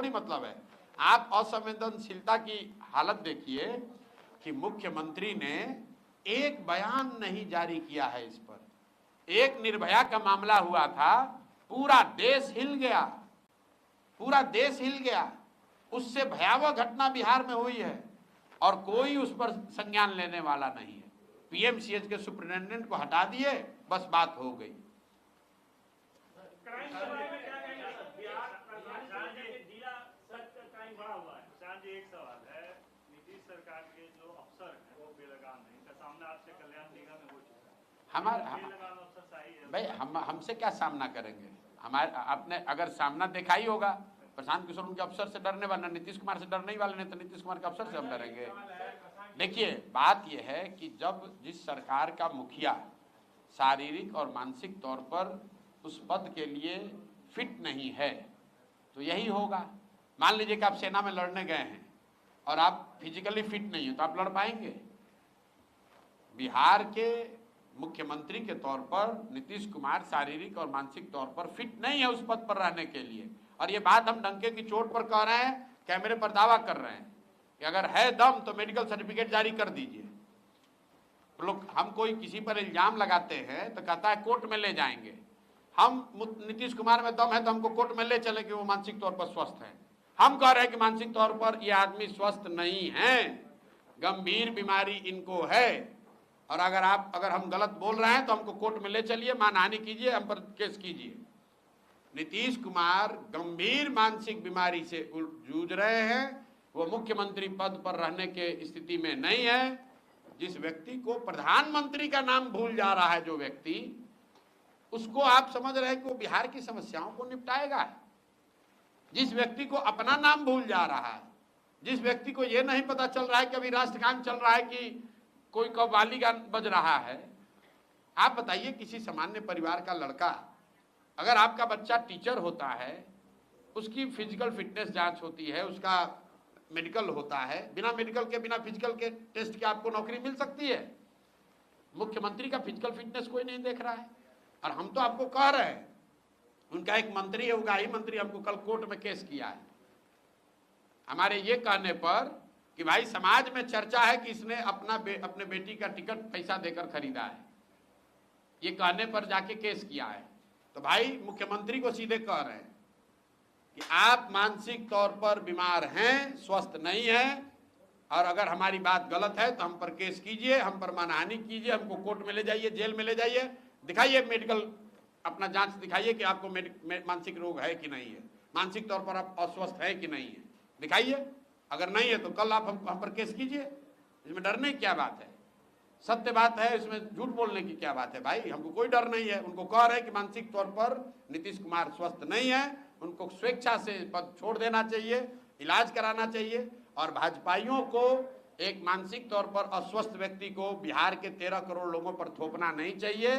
थोड़ी मतलब है। आप असंवेदनशीलता की हालत देखिए कि मुख्यमंत्री ने एक बयान नहीं जारी किया है इस पर। एक निर्भया का मामला हुआ था, पूरा देश हिल गया, पूरा देश हिल गया। उससे भयावह घटना बिहार में हुई है और कोई उस पर संज्ञान लेने वाला नहीं है। पीएमसीएच के सुपरिटेंडेंट को हटा दिए, बस बात हो गई। एक सवाल है, नीतीश सरकार के जो अफसर हैं वो बेलगाम है, इनका सामना आपसे कल्याण निगम में हो चुका है। हमारा बेलगाम अफसर सही है भाई, हमसे क्या सामना करेंगे? हमारे आपने अगर सामना देखा ही होगा, प्रशांत किशोर उनके अफसर से डरने वाला, नीतीश कुमार से डरने वाले नहीं, तो नीतीश कुमार के अफसर से हम डरेंगे? देखिए, बात यह है कि जब जिस सरकार का मुखिया शारीरिक और मानसिक तौर पर उस पद के लिए फिट नहीं है तो यही होगा। मान लीजिए कि आप सेना में लड़ने गए हैं और आप फिजिकली फिट नहीं है तो आप लड़ पाएंगे? बिहार के मुख्यमंत्री के तौर पर नीतीश कुमार शारीरिक और मानसिक तौर पर फिट नहीं है उस पद पर रहने के लिए। और ये बात हम डंके की चोट पर कह रहे हैं, कैमरे पर दावा कर रहे हैं कि अगर है दम तो मेडिकल सर्टिफिकेट जारी कर दीजिए। लोग हम कोई किसी पर इल्जाम लगाते हैं तो कहता है कोर्ट में ले जाएंगे। हम नीतीश कुमार में दम है तो हमको कोर्ट में ले चले कि वो मानसिक तौर पर स्वस्थ है। हम कह रहे हैं कि मानसिक तौर पर ये आदमी स्वस्थ नहीं है, गंभीर बीमारी इनको है। और अगर हम गलत बोल रहे हैं तो हमको कोर्ट में ले चलिए, मानहानि कीजिए, हम पर केस कीजिए। नीतीश कुमार गंभीर मानसिक बीमारी से जूझ रहे हैं, वो मुख्यमंत्री पद पर रहने के स्थिति में नहीं है। जिस व्यक्ति को प्रधानमंत्री का नाम भूल जा रहा है, जो व्यक्ति, उसको आप समझ रहे हैं कि वो बिहार की समस्याओं को निपटाएगा? जिस व्यक्ति को अपना नाम भूल जा रहा है, जिस व्यक्ति को ये नहीं पता चल रहा है कि अभी राष्ट्रगान चल रहा है कि कोई कव्वाली गान बज रहा है। आप बताइए, किसी सामान्य परिवार का लड़का, अगर आपका बच्चा टीचर होता है, उसकी फिजिकल फिटनेस जांच होती है, उसका मेडिकल होता है, बिना मेडिकल के, बिना फिजिकल के टेस्ट के आपको नौकरी मिल सकती है। मुख्यमंत्री का फिजिकल फिटनेस कोई नहीं देख रहा है। और हम तो आपको कह रहे हैं, उनका एक मंत्री है, उगाही मंत्री, हमको कल कोर्ट में केस किया है हमारे ये कहने पर कि भाई समाज में चर्चा है कि इसने अपने बेटी का टिकट पैसा देकर खरीदा है, ये कहने पर जाके केस किया है। तो भाई मुख्यमंत्री को सीधे कह रहे हैं कि आप मानसिक तौर पर बीमार हैं, स्वस्थ नहीं हैं, और अगर हमारी बात गलत है तो हम पर केस कीजिए, हम पर मानहानि कीजिए, हमको कोर्ट में ले जाइए, जेल में ले जाइए, दिखाइए मेडिकल अपना जांच दिखाइए कि आपको मानसिक रोग है कि नहीं है, मानसिक तौर पर आप अस्वस्थ है कि नहीं है, दिखाइए। अगर नहीं है तो कल आप हम पर केस कीजिए। इसमें डरने की क्या बात है? सत्य बात है, इसमें झूठ बोलने की क्या बात है? भाई हमको कोई डर नहीं है। उनको कह रहे हैं कि मानसिक तौर पर नीतीश कुमार स्वस्थ नहीं है, उनको स्वेच्छा से पद छोड़ देना चाहिए, इलाज कराना चाहिए। और भाजपाइयों को एक मानसिक तौर पर अस्वस्थ व्यक्ति को बिहार के 13 करोड़ लोगों पर थोपना नहीं चाहिए।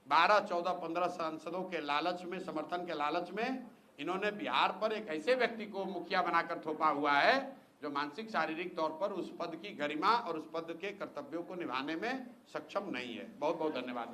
12, 14, 15 सांसदों के लालच में, समर्थन के लालच में इन्होंने बिहार पर एक ऐसे व्यक्ति को मुखिया बनाकर थोपा हुआ है जो मानसिक शारीरिक तौर पर उस पद की गरिमा और उस पद के कर्तव्यों को निभाने में सक्षम नहीं है। बहुत बहुत धन्यवाद।